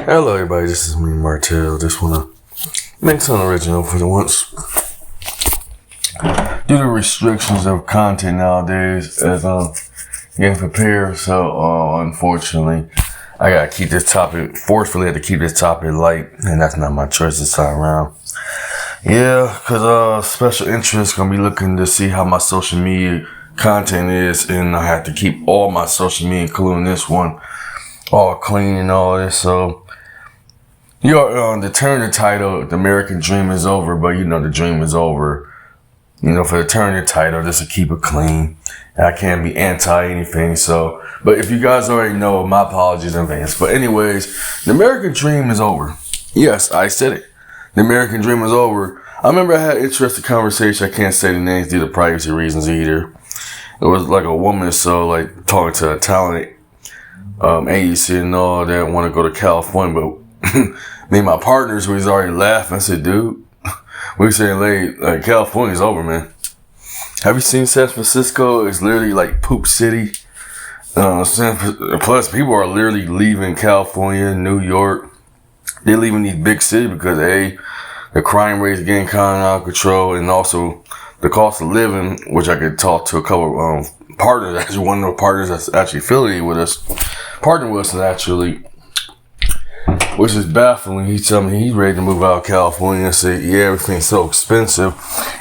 Hello everybody, this is me, Martell. Just wanna make something original for the once. Due to restrictions of content nowadays, as I'm getting prepared, so unfortunately, I gotta keep this topic, forcefully have to keep this topic light, and that's not my choice this time around. Yeah, cause special interest gonna be looking to see how my social media content is, and I have to keep all my social media, including this one, all clean and all this, so the turn the title, The American Dream is Over, but the dream is over. For the turn the title, just to keep it clean. I can't be anti anything, so, but if you guys already know, my apologies in advance. But anyways, the American Dream is over. Yes, I said it. The American Dream is over. I remember I had an interesting conversation. I can't say the names due to privacy reasons either. It was like a woman, so like talking to a talent agency and all that want to go to California, but me and my partners was already laughing. I said, dude, we saying like California's over, man. Have you seen San Francisco? It's literally like poop city. Plus, people are literally leaving California, New York. They're leaving these big cities because the crime rate is getting kind of out of control, and also the cost of living, which I could talk to a couple of partners. Actually, one of the partners that's actually affiliated with us, partnered with us, and actually, which is baffling. He told me he's ready to move out of California. I said, yeah, everything's so expensive.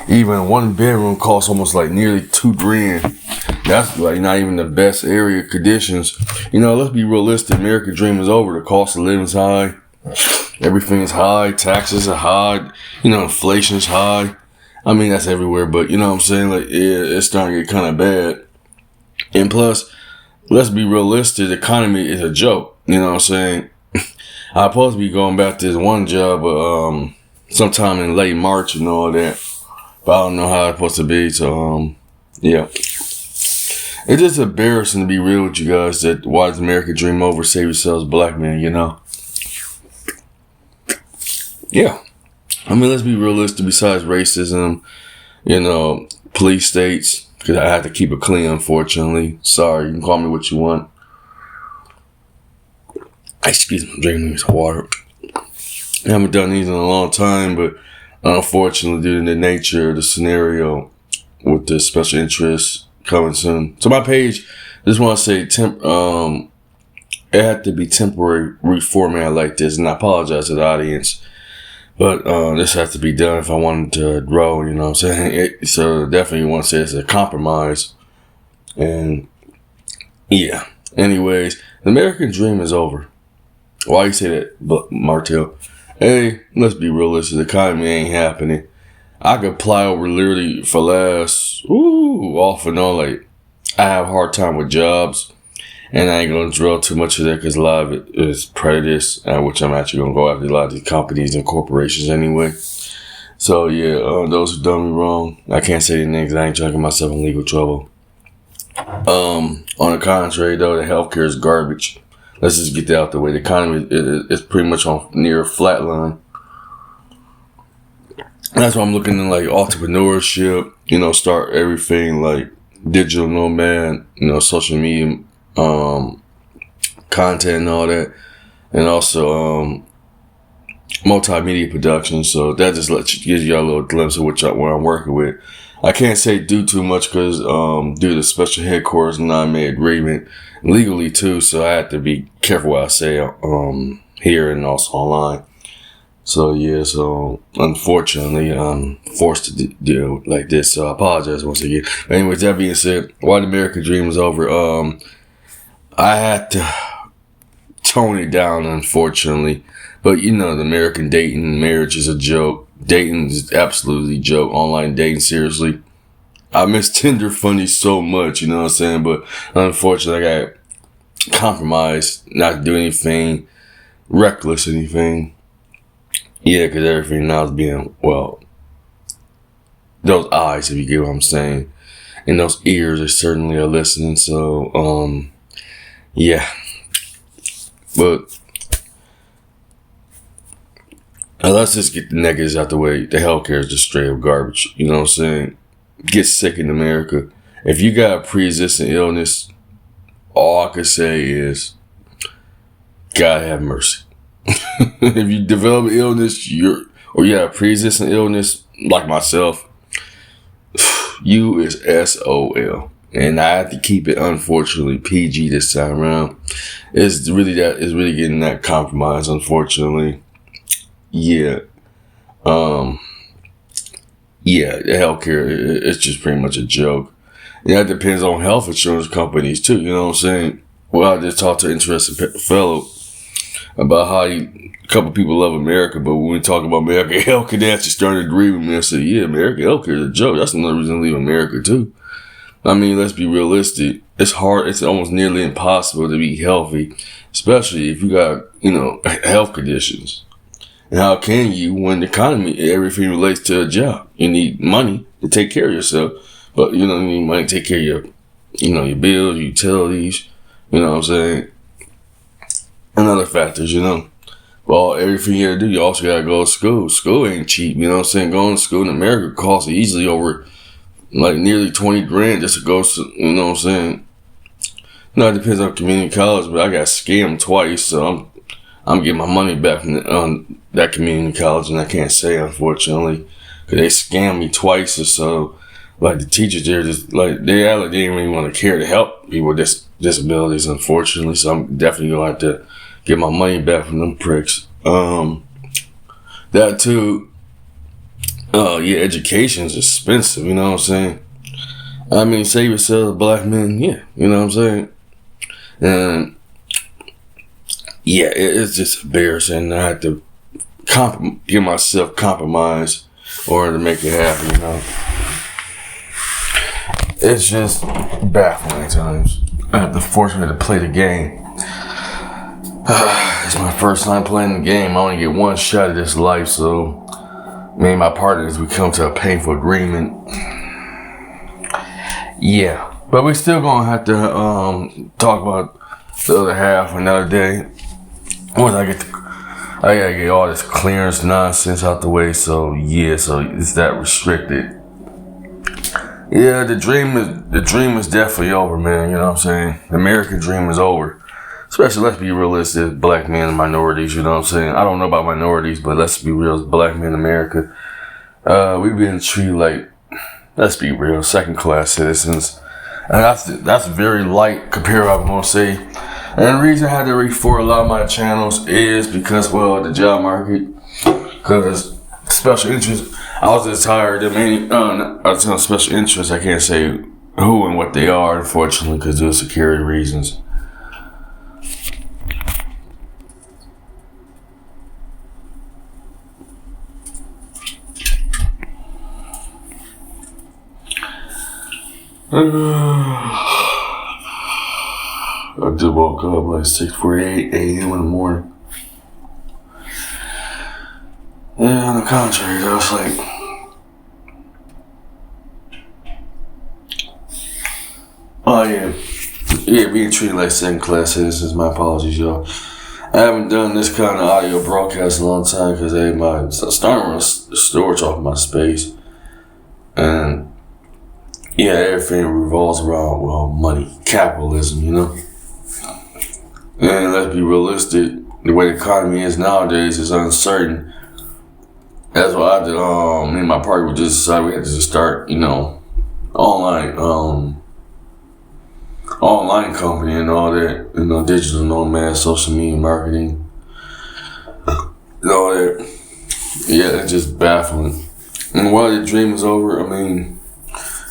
Even one bedroom costs almost like nearly $2,000. That's like not even the best area conditions. Let's be realistic. American Dream is over. The cost of living is high. Everything is high. Taxes are high. Inflation is high. I mean, that's everywhere, but you know what I'm saying? Like, yeah, it's starting to get kind of bad. And plus, let's be realistic. The economy is a joke. You know what I'm saying? I'm supposed to be going back to this one job, but sometime in late March and all that. But I don't know how it's supposed to be. So yeah, it's just embarrassing to be real with you guys. That why is American Dream over? Save yourselves, black men. Yeah, I mean, let's be realistic. Besides racism, police states, because I have to keep it clean. Unfortunately, sorry. You can call me what you want. Excuse me, I'm drinking some water. I haven't done these in a long time, but unfortunately, due to the nature of the scenario with the special interest coming soon. So my page, just want to say, it had to be temporary reformat like this, and I apologize to the audience, but this has to be done if I wanted to grow. You know what I'm saying? So definitely want to say it's a compromise, and yeah. Anyways, the American Dream is over. Why you say that, Martell? Hey, let's be realistic. The economy ain't happening. I could apply over literally for off and on. Like, I have a hard time with jobs, and I ain't going to drill too much of that because a lot of it is prejudice, which I'm actually going to go after a lot of these companies and corporations anyway. So, yeah, those who done me wrong, I can't say their names. I ain't dragging myself in legal trouble. On the contrary, though, the healthcare is garbage. Let's just get that out the way. The economy is pretty much on near a flat line. That's why I'm looking at like entrepreneurship, start everything like digital nomad, social media, content and all that. And also, multimedia production. So that just gives you a little glimpse of what I'm working with. I can't say do too much because due to special headquarters and I made agreement legally too, so I have to be careful what I say here and also online. So yeah, so unfortunately I'm forced to deal like this. So I apologize once again. But anyways, that being said, why the American Dream is over, I had to tone it down, unfortunately. But the American dating marriage is a joke. Dating is absolutely a joke. Online dating, seriously. I miss Tinder funny so much, you know what I'm saying? But unfortunately, I got compromised not to do anything reckless, anything. Yeah, because everything now is being, those eyes, if you get what I'm saying, and those ears are certainly are listening. So, yeah. But let's just get the negatives out the way. The healthcare is just straight up garbage. You know what I'm saying? Get sick in America. If you got a pre-existing illness, all I could say is, God have mercy. If you develop an illness, or you have a pre-existing illness, like myself, you is SOL. And I have to keep it, unfortunately, PG this time around. It's really getting that compromise, unfortunately. Yeah. Yeah, the healthcare, it's just pretty much a joke. Yeah, it depends on health insurance companies too, you know what I'm saying? Well, I just talked to an interesting fellow about how a couple people love America, but when we talk about America healthcare, they actually started to agree with me and say, yeah, America healthcare is a joke. That's another reason to leave America too. I mean, let's be realistic. It's hard. It's almost nearly impossible to be healthy, especially if you got, health conditions. And how can you, when the economy, everything relates to a job? You need money to take care of yourself, but you need money to take care of your bills, utilities, you know what I'm saying? And other factors, Well, everything you gotta do, you also gotta go to school. School ain't cheap, you know what I'm saying? Going to school in America costs easily over like nearly 20 grand just to go to, you know what I'm saying? It depends on community college, but I got scammed twice, so I'm getting my money back from that community college, and I can't say, unfortunately, because they scammed me twice or so. Like, the teachers there just, like, they didn't really want to care to help people with disabilities, unfortunately, so I'm definitely going to have to get my money back from them pricks. That too, education's expensive, you know what I'm saying? I mean, save yourself, black men, yeah, you know what I'm saying? And yeah, it's just embarrassing. I have to give myself compromise in order to make it happen, It's just baffling at times. I have to force me to play the game. It's my first time playing the game. I only get one shot at this life, so me and my partners, we come to a painful agreement. Yeah, but we're still gonna have to talk about the other half another day. Once I gotta get all this clearance nonsense out the way. So it's that restricted. Yeah, the dream is definitely over, man. You know what I'm saying? The American dream is over. Especially, let's be realistic, black men and minorities, you know what I'm saying? I don't know about minorities, but let's be real, black men in America. We've been treated like, let's be real, second-class citizens. And that's very light compared to what I'm going to say. And the reason I had to refer a lot of my channels is because, well, the job market, because special interest, I was just tired of many, special interests, I can't say who and what they are, unfortunately, because of security reasons. I just woke up like 6:48 a.m. in the morning. Yeah, on the contrary, though, it's like, oh yeah, being treated like second-class citizens. My apologies, y'all. I haven't done this kind of audio broadcast in a long time because my starting to storage off my space, and yeah, everything revolves around, well, money, capitalism, And let's be realistic, the way the economy is nowadays is uncertain. That's why I did, me and my partner would just decide we had to just start, online company and all that, digital nomad, social media marketing, and all that. Yeah, it's just baffling. And while the dream is over, I mean,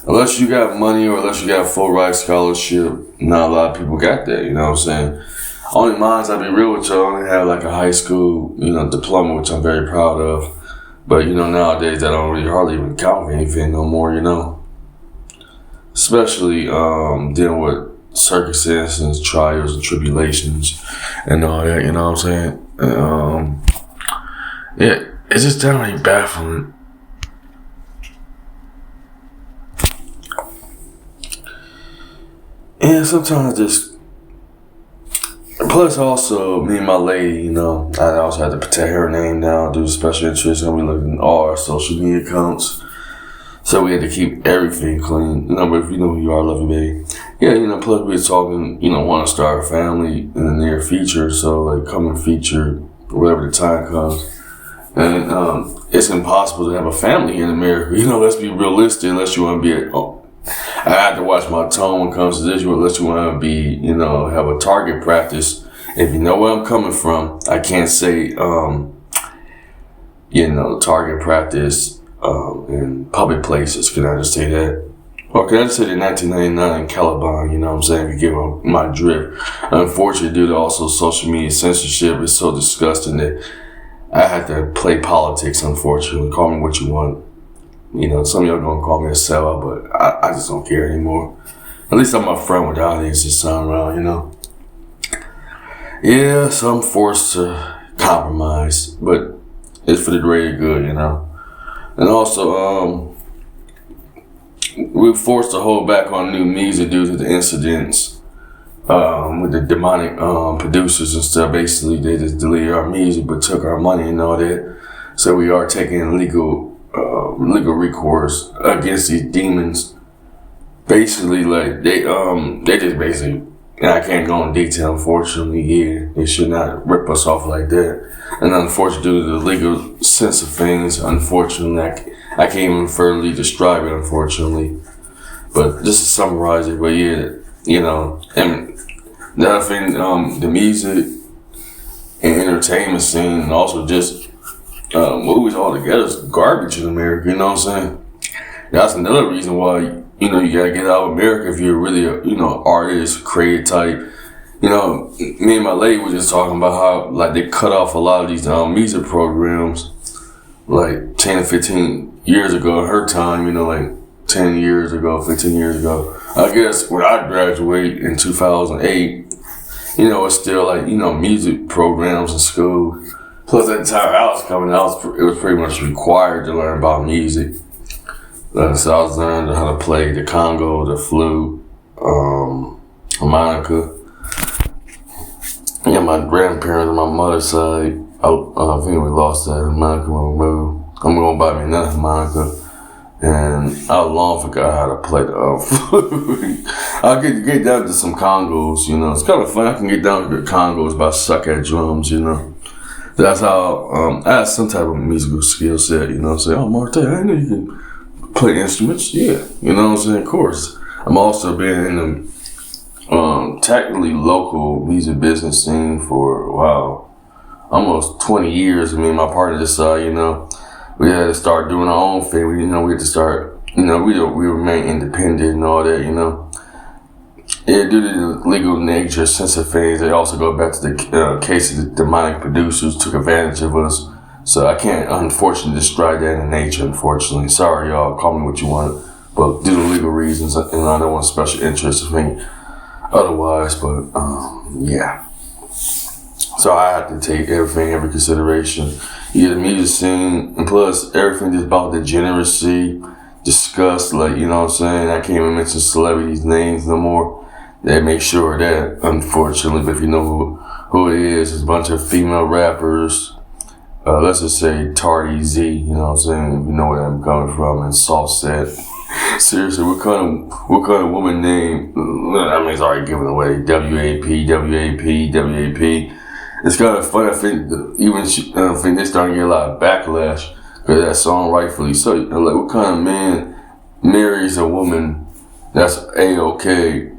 unless you got money or unless you got a full ride scholarship, not a lot of people got that, you know what I'm saying? Only mine, I'll be real with y'all, I only have like a high school, diploma, which I'm very proud of. But, nowadays I don't really hardly even count for anything no more, Especially dealing with circumstances, trials, and tribulations, and all that, you know what I'm saying? Yeah, it's just downright baffling. And sometimes plus also, me and my lady, I also had to protect her name now, do special interest, and we looked at all our social media accounts. So we had to keep everything clean. But if you know who you are, love you, baby. Yeah, plus we were talking, want to start a family in the near future. So, like, coming future, whenever the time comes. And it's impossible to have a family in America. You know, let's be realistic. Unless you want to be I have to watch my tone when it comes to this. Unless you want to be, you know, have a target practice. If you know where I'm coming from, I can't say, you know, target practice in public places. Can I just say that? Or can I just say the 1999 in Caliban? You know what I'm saying? If you get my drift. Unfortunately, due to also social media censorship, it's so disgusting that I had to play politics, unfortunately. Call me what you want. You know, some of y'all gonna call me a sellout, but I just don't care anymore. At least I'm upfront with the audience this time around, you know. Yeah, so I'm forced to compromise, but it's for the greater good, you know. And also, we're forced to hold back on new music due to the incidents with the demonic producers and stuff. Basically, they just deleted our music but took our money and all that. So we are taking legal recourse against these demons. Basically, like they just basically, and I can't go in detail, unfortunately. Yeah, they should not rip us off like that. And unfortunately, due to the legal sense of things, unfortunately, I can't even further describe it, unfortunately. But just to summarize it, but yeah, you know, and the other thing, the music and entertainment scene, and also just movies altogether is garbage in America, you know what I'm saying? That's another reason why, you know, you gotta get out of America if you're really a, you know, artist, creative type. You know, me and my lady were just talking about how, like, they cut off a lot of these music programs, like 10 or 15 years ago in her time, you know, like 10 years ago, 15 years ago. I guess when I graduated in 2008, you know, it's still like, you know, music programs in school. Plus, at the time I was coming out, it was pretty much required to learn about music. So I was learning how to play the congo, the flute, harmonica. Yeah, my grandparents on my mother's side, I think we lost that harmonica when we moved. I'm going to buy me another harmonica. And I long forgot how to play the flute. I get down to some congos, you know. It's kind of fun. I can get down to the congos, but I suck at drums, you know. That's how I have some type of musical skill set, you know what I'm saying? Oh, Marte, I know you can play instruments. Yeah, you know what I'm saying? Of course. I'm also been in the technically local music business scene for, wow, almost 20 years. I mean, my partner decided, you know, we had to start doing our own thing. We had to start, you know, we remain independent and all that, you know. Yeah, due to the legal nature, sense of things, they also go back to the case of the demonic producers took advantage of us. So I can't, unfortunately, describe that in nature, unfortunately. Sorry, y'all, call me what you want. But due to legal reasons, and I don't want special interest of me otherwise, but yeah. So I have to take every consideration. Yeah, the music scene, and plus everything is about degeneracy, disgust, like, you know what I'm saying? I can't even mention celebrities' names no more. They make sure of that, unfortunately. But if you know who it is, it's a bunch of female rappers. Let's just say Tardy Z, you know what I'm saying? If you know where I'm coming from, and Soft Set. Seriously, what kind of woman name? I mean, it's already given away. WAP. It's kind of funny. I think they're starting to get a lot of backlash because that song, rightfully so. Like, what kind of man marries a woman that's A-OK,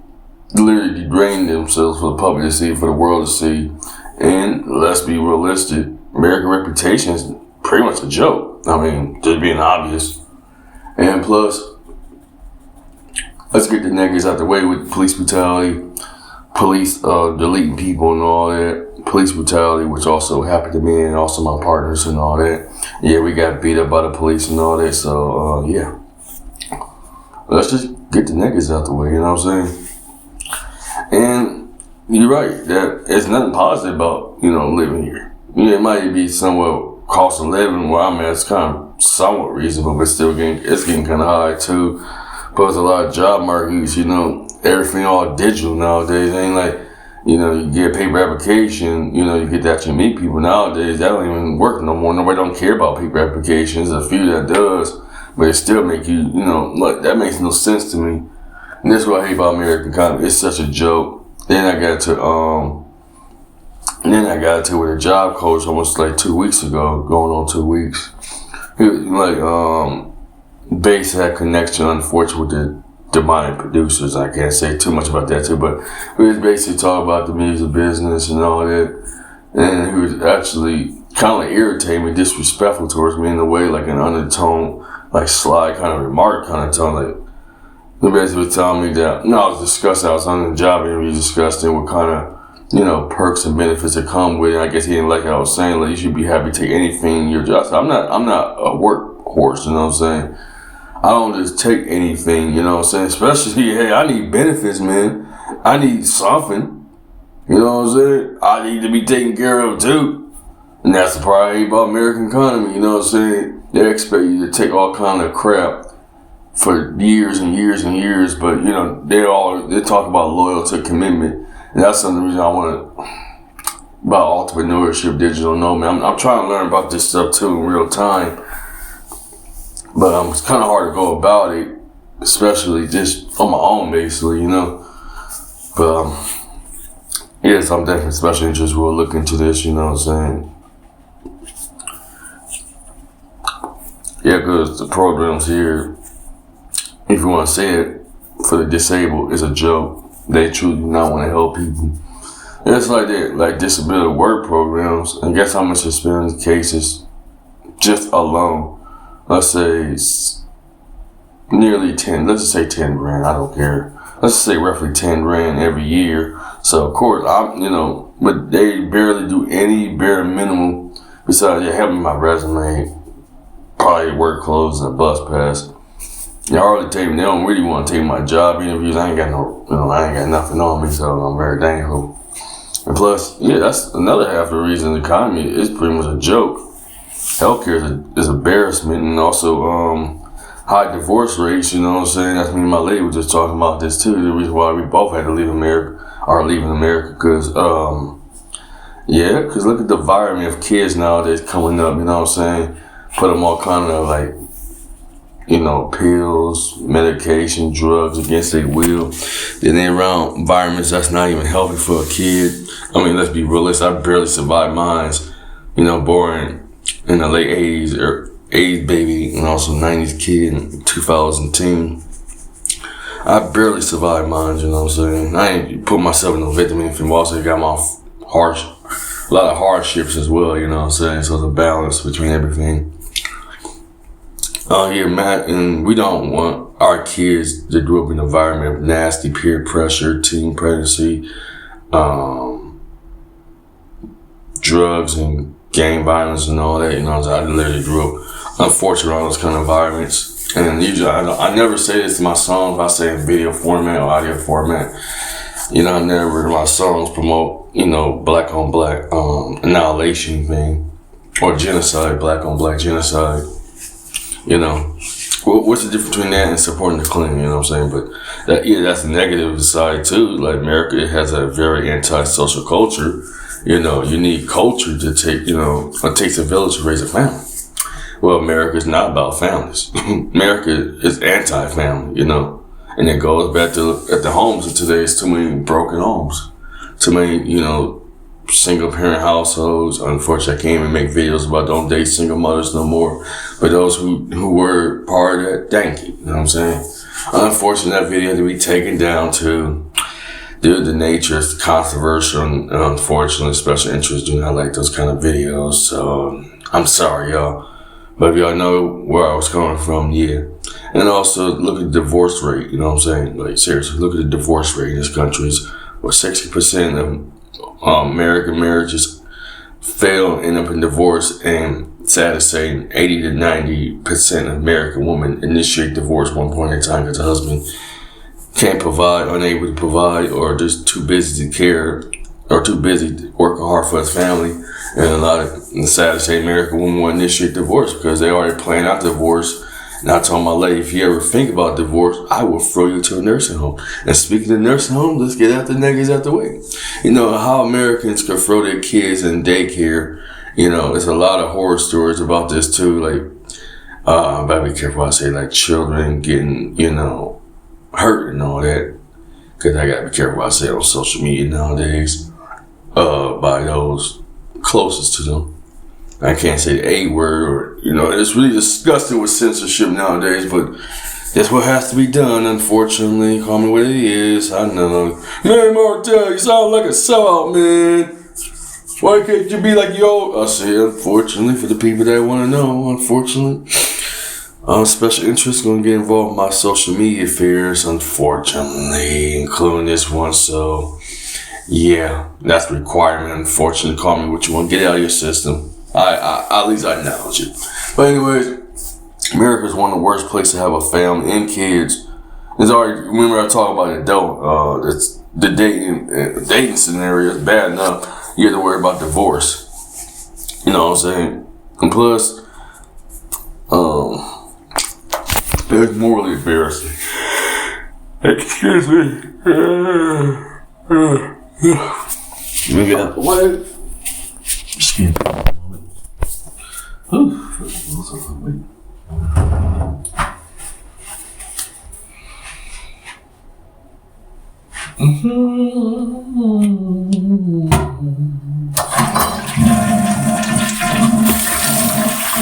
literally degrading themselves for the public to see, for the world to see? And let's be realistic, American reputation is pretty much a joke. I mean, just being obvious. And plus, let's get the negatives out the way with police brutality, police deleting people and all that. Police brutality, which also happened to me and also my partners and all that. Yeah, we got beat up by the police and all that. So, yeah. Let's just get the negatives out the way, you know what I'm saying? And you're right, that there's nothing positive about, you know, living here. Yeah, it might be somewhat cost of living where I'm at. It's kind of somewhat reasonable, but still it's getting kind of high too. Plus a lot of job markets, you know, everything all digital nowadays. It ain't like, you know, you get a paper application, you know, you get that you meet people nowadays. That don't even work no more. Nobody don't care about paper applications. There's a few that does, but it still make you, you know, like, that makes no sense to me. And that's what I hate about American economy. It's such a joke. Then I got to, And then I got into it with a job coach almost like 2 weeks ago, going on 2 weeks. He was like, Base had connection, unfortunately, with the demonic producers. I can't say too much about that too, but we was basically talking about the music business and all that. And he was actually kind of like irritating me, disrespectful towards me in a way, like an undertone, like sly kind of remark kind of tone. Like, he basically was telling me that, I was discussing, I was on the job interview discussing what kind of, perks and benefits that come with it. I guess he didn't like what I was saying, like, you should be happy to take anything in your job. So I'm not a workhorse, you know what I'm saying? I don't just take anything, you know what I'm saying? Especially, hey, I need benefits, man. I need something. You know what I'm saying? I need to be taken care of too. And that's the part about American economy, you know what I'm saying? They expect you to take all kind of crap for years and years and years, but they talk about loyalty, commitment. And that's some of the reason I want to, about entrepreneurship, digital nomad. I'm trying to learn about this stuff too in real time. But it's kind of hard to go about it, especially just on my own, basically, But, yes, I'm definitely special interest. We'll look into this, you know what I'm saying? Yeah, because the programs here, if you want to say it, for the disabled, is a joke. They truly do not want to help people. It's like that, like disability work programs. And guess how much experience cases just alone? Let's say nearly 10, let's just say 10 grand, I don't care. Let's just say roughly 10 grand every year. So of course, but they barely do any bare minimum besides helping my resume, probably work clothes and a bus pass. They don't really want to take my job interviews. I ain't got nothing on me, so I'm very thankful. And plus, that's another half the reason the economy is pretty much a joke. Healthcare is embarrassment, and also high divorce rates, you know what I'm saying? That's me and my lady were just talking about this too. The reason why we both had to leave America, or leaving America, because look at the environment of kids nowadays coming up, you know what I'm saying? Put them all kind of like, pills, medication, drugs against their will. Then they're around environments that's not even healthy for a kid. I mean, let's be realistic. I barely survived mine, born in the late 80s, or 80s baby, and also 90s kid in 2010. I barely survived mine, you know what I'm saying? I ain't put myself in no victim anything. Also got my a lot of hardships as well, you know what I'm saying? So it's a balance between everything. Matt, and we don't want our kids to grow up in an environment of nasty peer pressure, teen pregnancy, drugs and gang violence and all that, you know. I literally grew up, unfortunately, in those kind of environments. And usually, I never say this in my songs. I say in video format or audio format. I never in my songs promote, black on black annihilation thing, or genocide, black on black genocide. What's the difference between that and supporting the Klan? You know what I'm saying? But that's the negative side too. Like America, it has a very anti-social culture. You need culture to take. It takes a village to raise a family. Well, America is not about families. America is anti-family. And it goes back to at the homes. And today, it's too many broken homes, too many single parent households. Unfortunately, I can't even make videos about don't date single mothers no more. But those who were part of that, thank you. You know what I'm saying? Unfortunately, that video had to be taken down too. Due to the nature, it's controversial, and unfortunately, special interests do not like those kind of videos. So I'm sorry, y'all. But if y'all know where I was coming from, yeah. And also look at the divorce rate. You know what I'm saying? Like seriously, look at the divorce rate in this country. Where 60% of American marriages fail, end up in divorce, and sad to say, 80 to 90% of American women initiate divorce one point in time because the husband can't provide, unable to provide, or just too busy to care, or too busy working hard for his family. And a lot of, sad to say, American women will initiate divorce because they already plan out divorce. And I told my lady, if you ever think about divorce, I will throw you to a nursing home. And speaking of nursing homes, let's get out the niggas out the way. How Americans can throw their kids in daycare. There's a lot of horror stories about this too. Like, I better be careful what I say, like children getting, hurt and all that. Because I gotta be careful what I say on social media nowadays. by those closest to them. I can't say the A word, it's really disgusting with censorship nowadays, but that's what has to be done, unfortunately. Call me what it is. I know. Man, Martel, you sound like a sellout, man. Why can't you be like yo? I say, unfortunately, for the people that want to know, unfortunately. Special interest going to get involved in my social media affairs, unfortunately, including this one. So, yeah, that's the requirement, unfortunately. Call me what you want. Get it out of your system. I at least I acknowledge it. But anyways, America is one of the worst places to have a family and kids. It's already, remember I talked about adult, the dating scenario is bad enough. You have to worry about divorce. You know what I'm saying? And plus, it's morally embarrassing. Excuse me. Maybe what? Excuse me.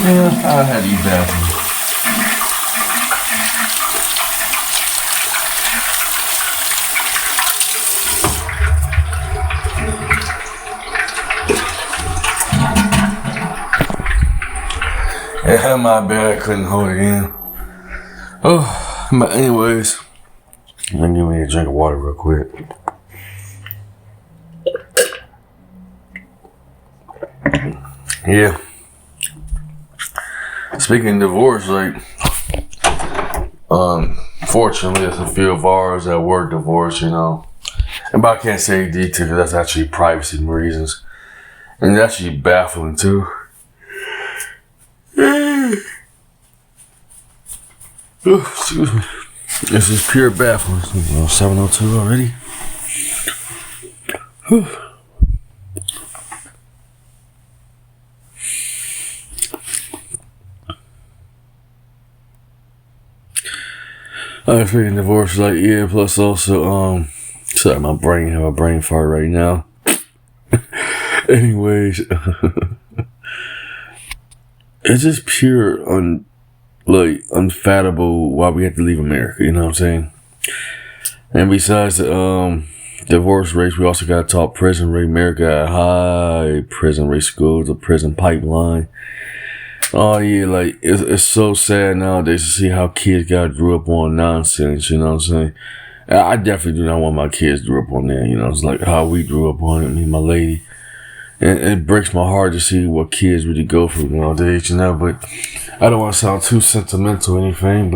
Yeah, I had to eat that. Yeah, my bad. I couldn't hold it in. Oh, but anyways, let me give me a drink of water real quick. Yeah. Speaking of divorce, fortunately, there's a few of ours that were divorced, But I can't say detail because that's actually privacy reasons. And it's actually baffling too. Oh, excuse me. This is pure baffling. 7:02 already. Whew. Speaking of divorce, plus also, sorry, my brain have a brain fart right now. Anyways, it's just pure unfathomable why we have to leave America, you know what I'm saying? And besides the divorce rates, we also got to talk prison rate. America got high prison rate schools, the prison pipeline. Oh yeah, it's so sad nowadays to see how kids grew up on nonsense, you know what I'm saying? I definitely do not want my kids to grow up on that, it's like how we grew up on it, me and my lady. And it breaks my heart to see what kids really go through nowadays, but I don't want to sound too sentimental or anything,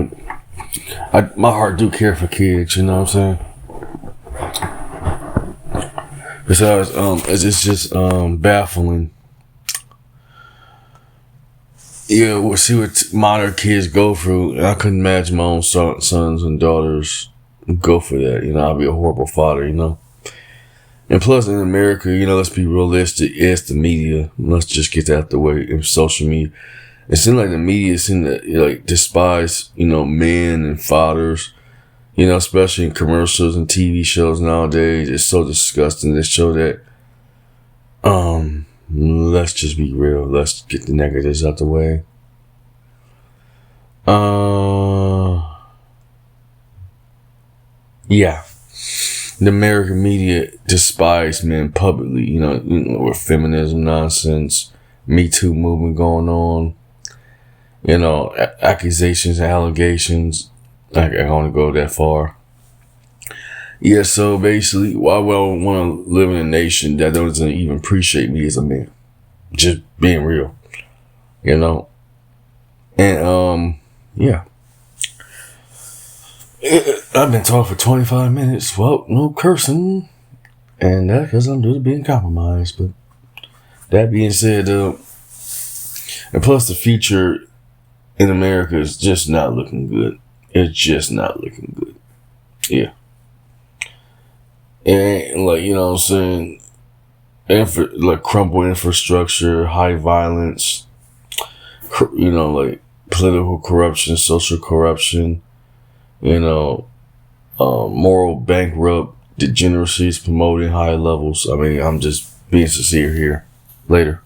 but my heart do care for kids, you know what I'm saying? Besides, it's just baffling. Yeah, we'll see what modern kids go through. I couldn't imagine my own sons and daughters go for that. I'd be a horrible father, And plus, in America, let's be realistic. It's the media. Let's just get that out the way. In social media, it seems like the media seem to despise, men and fathers. Especially in commercials and TV shows nowadays. It's so disgusting. They show that. Let's just be real. Let's get the negatives out the way. Yeah. The American media despise men publicly, with feminism nonsense, Me Too movement going on, accusations and allegations. I can only go that far. Yeah, so basically, why would I want to live in a nation that doesn't even appreciate me as a man? Just being real, And, yeah. I've been talking for 25 minutes. Well, no cursing. And that's because I'm due to being compromised. But that being said, and plus the future in America is just not looking good. It's just not looking good. Yeah. And what I'm saying? Crumbled infrastructure, high violence, political corruption, social corruption, moral bankrupt, degeneracy is promoting high levels. I mean, I'm just being sincere here. Later.